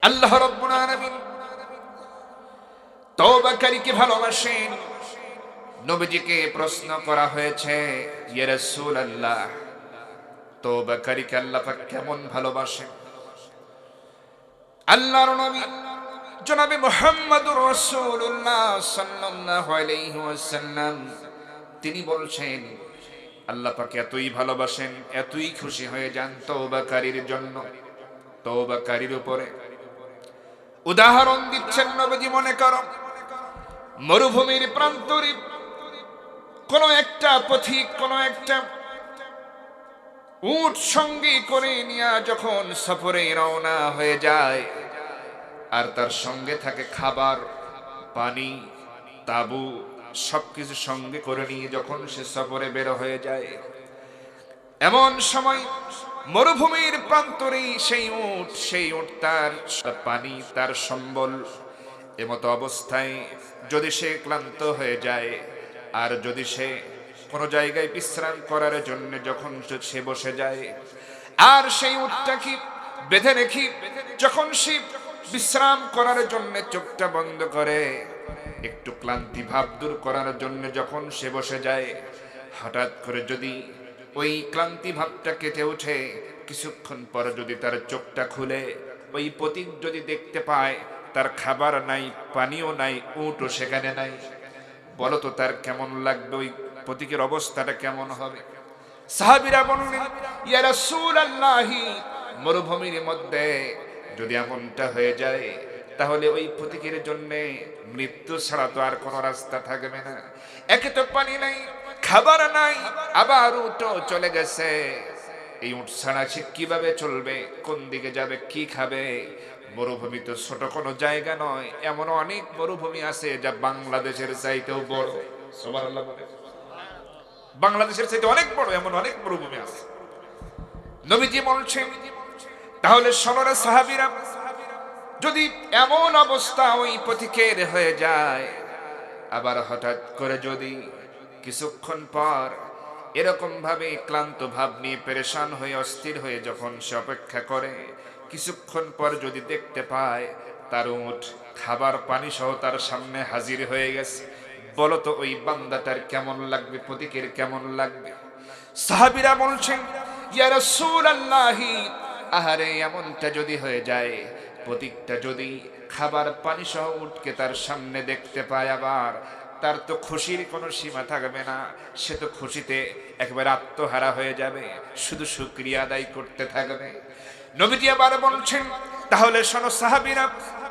আল্লাহ রাব্বুল আলামিন তওবাকারীকে ভালোবাসেন। নবীজিকে প্রশ্ন করা হয়েছে, ইয়া রাসূলুল্লাহ, তওবাকারীকে আল্লাহ পাক কেমন ভালোবাসেন? আল্লাহর নবী জনাবে মুহাম্মদুর রাসূলুল্লাহ সাল্লাল্লাহু আলাইহি ওয়াসাল্লাম তিনি বলছেন, আল্লাহ পাক এতই ভালোবাসেন, এতই খুশি হয়ে যান তওবাকারীর জন্য, তওবাকারীর উপরে। উদাহরণ দিচ্ছেন নবীজি। মনে করো মরুভূমির প্রান্তরে কোন একটা পথিক কোন একটা উট সঙ্গী করে নিয়ে যখন সফরে রওনা হয়ে যায়, আর তার সঙ্গে থাকে খাবার, পানি, তাবু, সবকিছু সঙ্গে করে নিয়ে যখন সে সফরে বের হয়ে যায়, এমন সময় মরুভূমির প্রান্তরে সেই উট তার পানি, তার সম্বল, এমতো অবস্থায় যদি সে ক্লান্ত হয়ে যায়, আর যদি সে কোনো জায়গায় বিশ্রাম করার জন্য যখন সে বসে যায়, আর সেই উটটাকে বেঁধে রেখে যখন সে বিশ্রাম করার জন্য চোখটা বন্ধ করে, একটু ক্লান্তি ভাব দূর করার জন্য যখন সে বসে যায়, হঠাৎ করে যদি ওই ক্লান্তি ভাবটা কেটে ওঠে, কিছুক্ষণ পর যদি তার চোখটা খুলে ওই পথিক যদি দেখতে পায় তার খাবার নাই, পানিও নাই, উটও সেখানে নাই, বলো তো তার কেমন লাগবে? ওই পথিকের অবস্থাটা কেমন হবে? সাহাবীরা বললেন, ইয়া রাসূলুল্লাহ, মরুভূমির মধ্যে যদি এমনটা হয়ে যায়, তাহলে ওই পথিকের জন্য মৃত্যু ছাড়া তো আর কোনো রাস্তা থাকবে না। একে তো পানি নাই, খাবার নাই, আবার উটও চলে গেছে। এই উট ছাড়া সে কিভাবে চলবে? কোন দিকে যাবে? কি খাবে? মরুভূমি তো ছোট কোনো জায়গা নয়, এমন অনেক মরুভূমি আছে যা বাংলাদেশের চাইতেও বড়। সুবহানাল্লাহ বলে। বাংলাদেশের চাইতে অনেক বড় এমন অনেক মরুভূমি আছে। নবীজি বলছেন, তাহলে শোনো সাহাবীরা, যদি এমন অবস্থা ওই পথিকের হয়ে যায়, আবার হঠাৎ করে যদি কিছুক্ষণ পর এরকম ভাবে ক্লান্ত ভাব নিয়ে পেরেশান হয়ে অস্থির হয়ে যখন সে অপেক্ষা করে, কিছুক্ষণ পর যদি দেখতে পায় তার উট খাবার পানি সহ তার সামনে হাজির হয়ে গেছে, বলো তো ওই বান্দাটার কেমন লাগবে? পথিকের কেমন লাগবে? সাহাবীরা বলছেন, ইয়া রাসূলুল্লাহ, আহারে এমনটা যদি হয়ে যায়, পথিকটা যদি খাবার পানি সহ উটকে তার সামনে দেখতে পায়, আবার তার তো খুশির কোনো সীমা থাকবে না, সে তো খুশিতে একবারে আত্মহারা হয়ে যাবে, শুধু শুকরিয়া আদায় করতে থাকবে। নবীজি আবার বলছেন, তাহলে শোনো সাহাবীরা,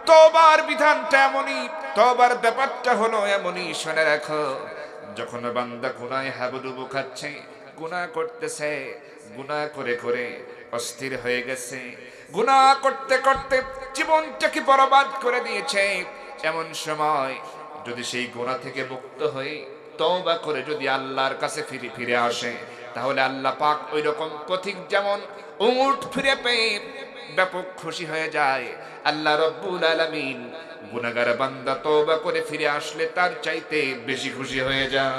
তওবার বিধানটা এমনই, তওবার ব্যাপারটা হলো এমনই, শুনে রাখো। যখন বান্দা গুনাহে হাবুডুবু খাচ্ছে, গুনাহ করতেছে, গুনাহ করে করে অস্থির হয়ে গেছে, গুনাহ করতে করতে জীবনটাকে বরবাদ করে দিয়েছে, এমন সময় যদি সেই গুনাহ থেকে মুক্ত হয়ে তওবা করে যদি আল্লাহর কাছে ফিরে আসে, তাহলে আল্লাহ পাক ওই রকম পথিক যেমন উট ফিরে পেয়ে ব্যাপক খুশি হয়ে যায়, আল্লাহ রাব্বুল আলামিন গুনাহগার বান্দা তওবা করে ফিরে আসলে তার চাইতে বেশি খুশি হয়ে যায়।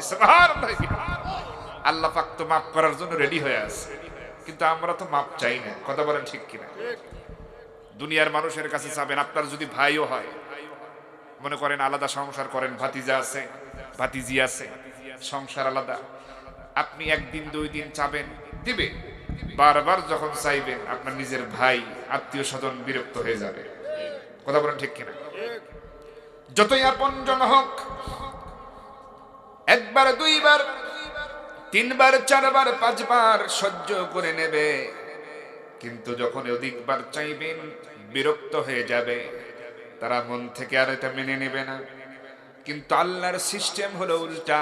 সুবহানাল্লাহ। আল্লাহ পাক তো মাফ করার জন্য রেডি হয়ে আছে, কিন্তু আমরা তো মাফ চাই না। কথা বলেন ঠিক কিনা? দুনিয়ার মানুষের কাছে চাবেন, আপনার যদি ভাইও হয়, মনে করেন আলাদা সংসার করেন, ভাতিজা আছে, ভাতিজি আছে, সংসার আলাদা, আপনি একদিন দুই দিন চাবেন, দিবে। বারবার যখন চাইবেন, আপনার নিজের ভাই আত্মীয় স্বজন বিরক্ত হয়ে যাবে। কথা বলেন ঠিক কিনা? যতই আপনজন হোক, একবার দুইবার তিনবার চারবার পাঁচবার সহ্য করে নেবে, কিন্তু যখন অধিকবার চাইবেন বিরক্ত হয়ে যাবে, তারা মন থেকে আর এটা মেনে নেবে না। কিন্তু আল্লাহর সিস্টেম হলো উল্টা,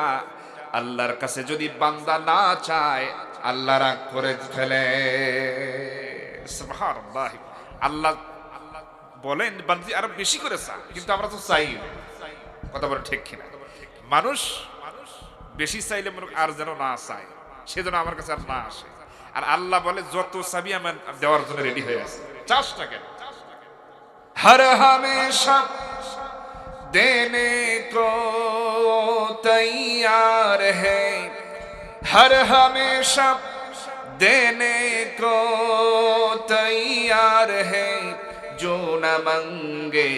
আল্লাহর কাছে যদি বান্দা না চায়, আল্লাহ রাগ করে ফেলে। সুবহানাল্লাহ। আল্লাহ বলেন বান্দি আরো বেশি করে চা, কিন্তু আমরা তো চাই। কথা বলে ঠিক কিনা? মানুষ বেশি চাইলে আর যেন না চায়, সেজন্য আমার কাছে আর না আসে। আর আল্লাহ বলে যত চাবি আমার দেওয়ার জন্য রেডি হয়ে আছে, চাস না কেন? हर हमेशा देने को तैयार है, हर हमेशा देने को तैयार है जो न मांगे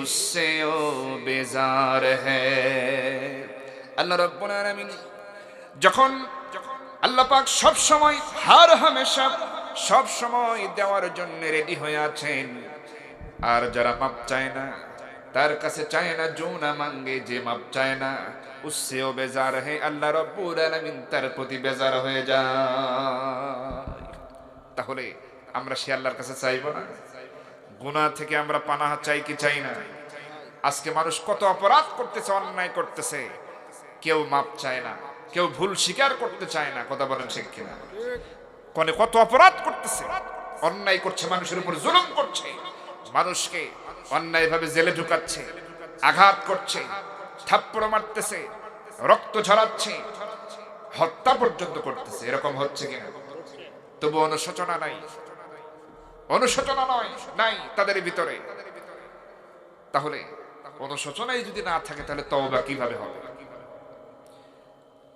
उससे ओ बेजार है। আল্লাহ রাব্বুল আলামিন যখন আল্লাহ পাক সব সময় হার হামেশা সব সময় দেওয়ার জন্য রেডি হয়ে আছেন, আর যারা মাপ চায় না তার কাছে চায় না, जो ना मांगे যে মাপ চায় না उससे ओ बेजार है, আল্লাহ রাব্বুল আলামিন তার প্রতি বেজার হয়ে যায়। তাহলে আমরা সে আল্লাহর কাছে চাইবো না? গুনাহ থেকে আমরা পানাহ চাই কি চাই না? আজকে মানুষ কত অপরাধ করতেছে, অন্যায় করতেছে, কেউ মাপ চায় না, কেউ ভুল স্বীকার করতে চায় না। কথা বলেন ঠিক কিনা? কোনে কত অপরাধ করতেছে, অন্যায় করছে, মানুষের উপর জুলুম করছে, মানুষকে অন্যায়ভাবে জেলে ঢুকাচ্ছে, আঘাত করছে, থাপ্পড় মারতেছে, রক্ত ঝরাচ্ছে, হত্যা পর্যন্ত করতেছে। এরকম হচ্ছে কিনা? তবু অনুশোচনা নাই, অনুশোচনা নয় নাই তাদের ভিতরে। তাহলে অনুশোচনাই যদি না থাকে তাহলে তওবা কিভাবে হবে?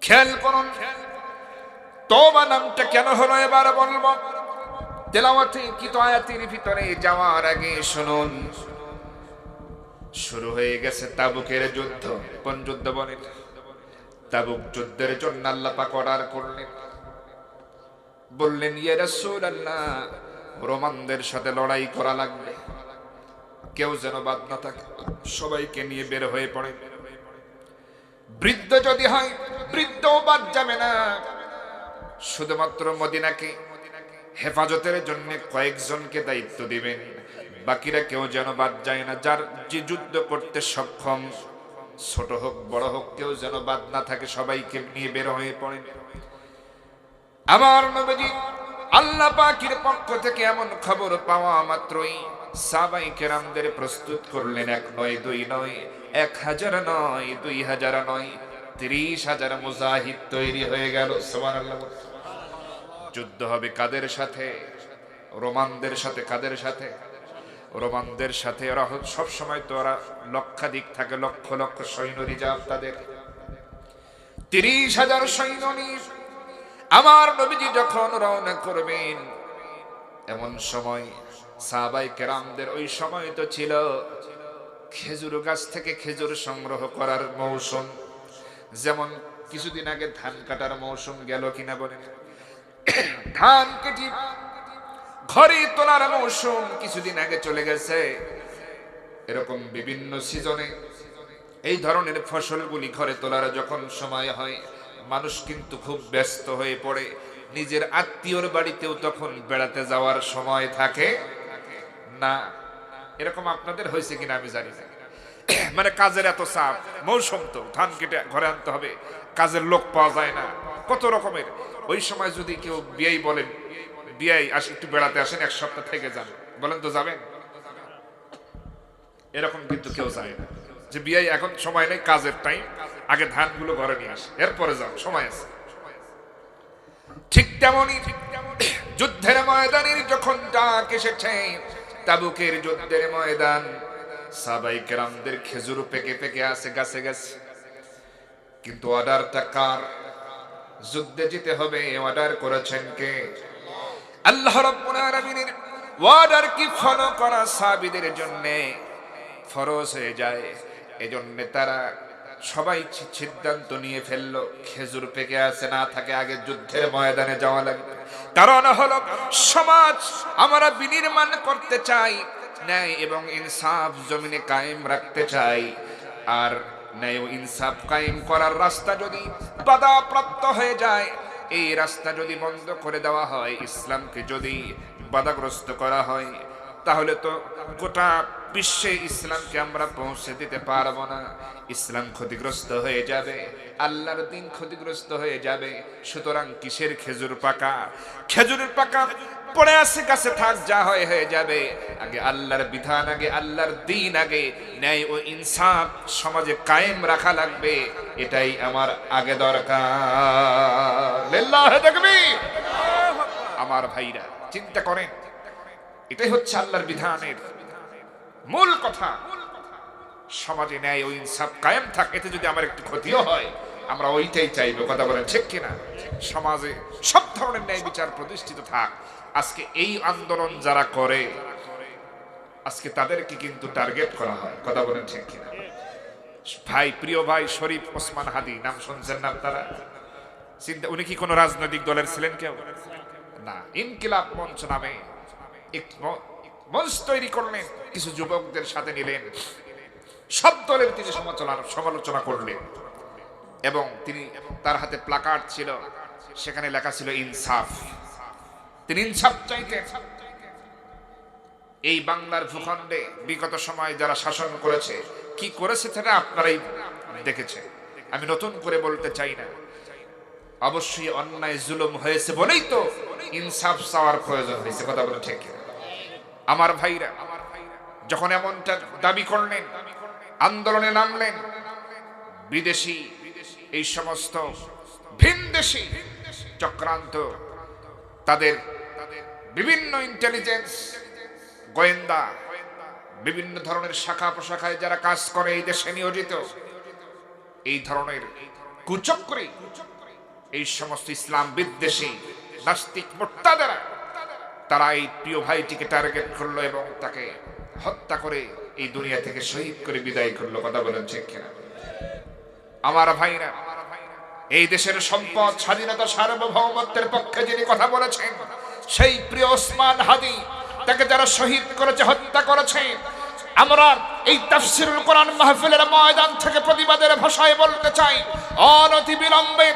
খেয়াল করুন, তওবা নামটা কেন হলো এবার বলবো। তেলাওয়াতে কিত আয়াতের ভিতরে যাওয়ার আগে শুনুন, শুরু হয়ে গেছে তাবুকের যুদ্ধ। কোন যুদ্ধ বলেন? তাবুক যুদ্ধের জন্য আল্লাহ পাক অর্ডার করলেন, বললেন ইয়া রাসূলুল্লাহ রোমানদের সাথে লড়াই করা লাগবে, কেউ যেন বাদ না থাকে, সবাইকে নিয়ে বের হয়ে পড়ে। বৃদ্ধ যদি হয় বৃদ্ধও বাদ যাবে না, শুধুমাত্র মদিনাকে হেফাজতের জন্য কয়েকজনকে দায়িত্ব দিবেন, বাকিরা কেউ যেন বাদ যায় না। যার যে যুদ্ধ করতে সক্ষম, ছোট হোক বড় হোক, কেউ যেন বাদ না থাকে, সবাইকে নিয়ে বের হয়ে পড়েন। আমার নবীজি আল্লাহ পাকের পক্ষ থেকে এমন খবর পাওয়া মাত্রই সাহাবায়ে কেরামদের প্রস্তুত করলেন। 1 নয় 2 নয়, 1000 নয়, 2000 নয়, 30,000 মুজাহিদ তৈরি হয়ে গেল। সুবহানাল্লাহ। যুদ্ধ হবে কাদের সাথে? রোমানদের সাথে। কাদের সাথে? রোমানদের সাথে। ওরা সব সময় তো ওরা লক্ষাধিক থাকে, লক্ষ লক্ষ সৈন্য রিজার্ভ তাদের। 30,000 সৈন্য নিয়ে আমার নবীজি যখন রওনা করবেন, এমন সময় সাহাবায়ে কেরামদের ওই সময় তো ছিল খেজুর গাছ থেকে খেজুর সংগ্রহ করার মৌসুম। যেমন কিছুদিন আগে ধান কাটার মৌসুম গেল কিনা বলেন? ধান কেটে ঘরে তোলার মৌসুম কিছুদিন আগে চলে গেছে। এরকম বিভিন্ন সিজনে এই ধরনের ফসলগুলি ঘরে তোলার যখন সময় হয়, মানুষ কিন্তু খুব ব্যস্ত হয়ে পড়ে। নিজের আত্মীয়র বাড়িতেও তখন বেড়াতে যাওয়ার সময় থাকে না। এরকম আপনাদের হয়েছে কিনা আমি জানি না। মানে কাজের এত চাপ, মৌসুম তো, ধান কেটে ঘরে আনতে হবে, কাজের লোক পাওয়া যায় না, কত রকমের। ওই সময় যদি কেউ বিয়াই বলেন, বিয়াই আসে একটু বেড়াতে আসেন, 1 সপ্তাহ থেকে যান, বলেন তো যাবেন? এরকম কিন্তু কেউ যায় না যে বিয়াই এখন সময় নেই, কাজের টাইম, আগে ধানগুলো ঘরে নিয়ে আসে, এরপরে যাও, সময় আছে। ঠিক তেমনই যুদ্ধের ময়দানের যখন ডাক এসেছে, তাবুকের যুদ্ধের ময়দান, সাহাবায়ে কেরামদের খেজুর পেকে পেকে আছে গাছে গাছে। কিন্তু অর্ডারটা কার? যুদ্ধে যেতে হবে, অর্ডার করেছেন কে? আল্লাহ রাব্বুল আলামিনের অর্ডার কি ফলো করা সাহাবীদের জন্য ফরজ হয়ে যায়। এজন্য তারা সবাই সিদ্ধান্ত নিয়ে ফেললো, খেজুর পেকে আছে না থাকে, আগে যুদ্ধের ময়দানে যাওয়া লাগবে। কারণ হলো সমাজ আমরা বিনির্মাণ করতে চাই, ন্যায় এবং ইনসাফ জমিনে কায়েম রাখতে চাই। আর ন্যায় ও ইনসাফ কায়েম করার রাস্তা যদি বাধাপ্রাপ্ত হয়ে যায়, এই রাস্তা যদি বন্ধ করে দেওয়া হয়, ইসলামকে যদি বাধাগ্রস্ত করা হয়, তাহলে তো গোটা বিশ্বে ইসলামকে আমরা পৌঁছে দিতে পারবো না। ইসলাম ক্ষতিগ্রস্ত হয়ে যাবে, আল্লাহর দ্বীন ক্ষতিগ্রস্ত হয়ে যাবে। সুতরাং কিসের খেজুর পাকা? খেজুরের পাকা পড়ে আছে গাছে, থাক, যা হয় হয়ে যাবে। আগে আল্লাহর বিধান, আগে আল্লাহর দ্বীন, আগে ন্যায় ও ইনসাফ সমাজে কায়েম রাখা লাগবে। এটাই আমার আগে দরকার। লিল্লাহি তাকবীর। আমার ভাইরা চিন্তা করেন, এটাই হচ্ছে আল্লাহর বিধানের মূল কথা। সমাজে ন্যায় ও ইনসাফ কায়েম থাকে, এতে যদি আমার একটু ক্ষতিও হয়, আমরা ওইটাই চাইবো, কথা বলেন ঠিক কিনা? সমাজে সব ধরনের ন্যায় বিচার প্রতিষ্ঠিত থাক। আজকে এই আন্দোলন যারা করে আজকে তাদেরকে কিন্তু টার্গেট করা হয়, কথা বলেন ঠিক কিনা? ভাই, প্রিয় ভাই শরীফ ওসমান হাদি নাম শুনছেন না আপনারা? উনি কি কোনো রাজনৈতিক দলের ছিলেন? কেউ না। ইনকিলাব মঞ্চ নামে এক মঞ্চ তৈরি করলেন, কিছু যুবকদের সাথে নিলেন, সব দলের তিনি সমালোচনা করলেন এবং তিনি তার হাতে প্লাকার্ড ছিল, সেখানে লেখা ছিল ইনসাফ। তিনি ইনসাফ চাইতেন। এই বাংলার ভূখণ্ডে বিগত সময় যারা শাসন করেছে কি করেছে সেটা আপনারাই দেখেছেন, আমি নতুন করে বলতে চাই না। অবশ্যই অন্যায় জুলুম হয়েছে বলেই তো ইনসাফ চাওয়ার প্রয়োজন হয়েছে, কথা বলে ঠিক। আমার ভাইরা যখন এমনটা দাবি করলেন, আন্দোলনে নামলেন, বিদেশি এই সমস্ত ভিনদেশি চক্রান্ত, তাদের বিভিন্ন ইন্টেলিজেন্স, গোয়েন্দা, বিভিন্ন ধরনের শাখা প্রশাখায় যারা কাজ করে এই দেশে নিয়োজিত, এই ধরনের কুচক্রী, এই সমস্ত ইসলাম বিদ্বেষী নাস্তিক মুর্তাদেরা তারা এই প্রিয় ভাইটিকে টার্গেট করলো এবং তাকে হত্যা করে এই দুনিয়া থেকে শহীদ করে বিদায় করলো, কথা বলেন ঠিক কিনা? আমার ভাইরা, এই দেশের সম্পদ, স্বাধীনতা, সার্বভৌমত্বের পক্ষে যিনি কথা বলেছেন সেই প্রিয় ওসমান হাদি, তাকে যারা শহীদ করেছে, হত্যা করেছে, আমরা এই তাফসীরুল কোরআন মাহফিলের ময়দান থেকে প্রতিবাদের ভাষায় বলতে চাই, অনতি বিলম্বে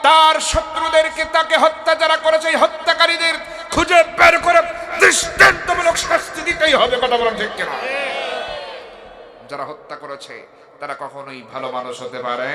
তার শত্রুদেরকে, তাকে হত্যা যারা করেছে এই হত্যাকারীদের খুঁজে বের করে দৃষ্টান্তমূলক শাস্তি দিতেই হবে, কথা বলেন ঠিক কিনা? যারা হত্যা করেছে তারা কখনোই ভালো মানুষ হতে পারে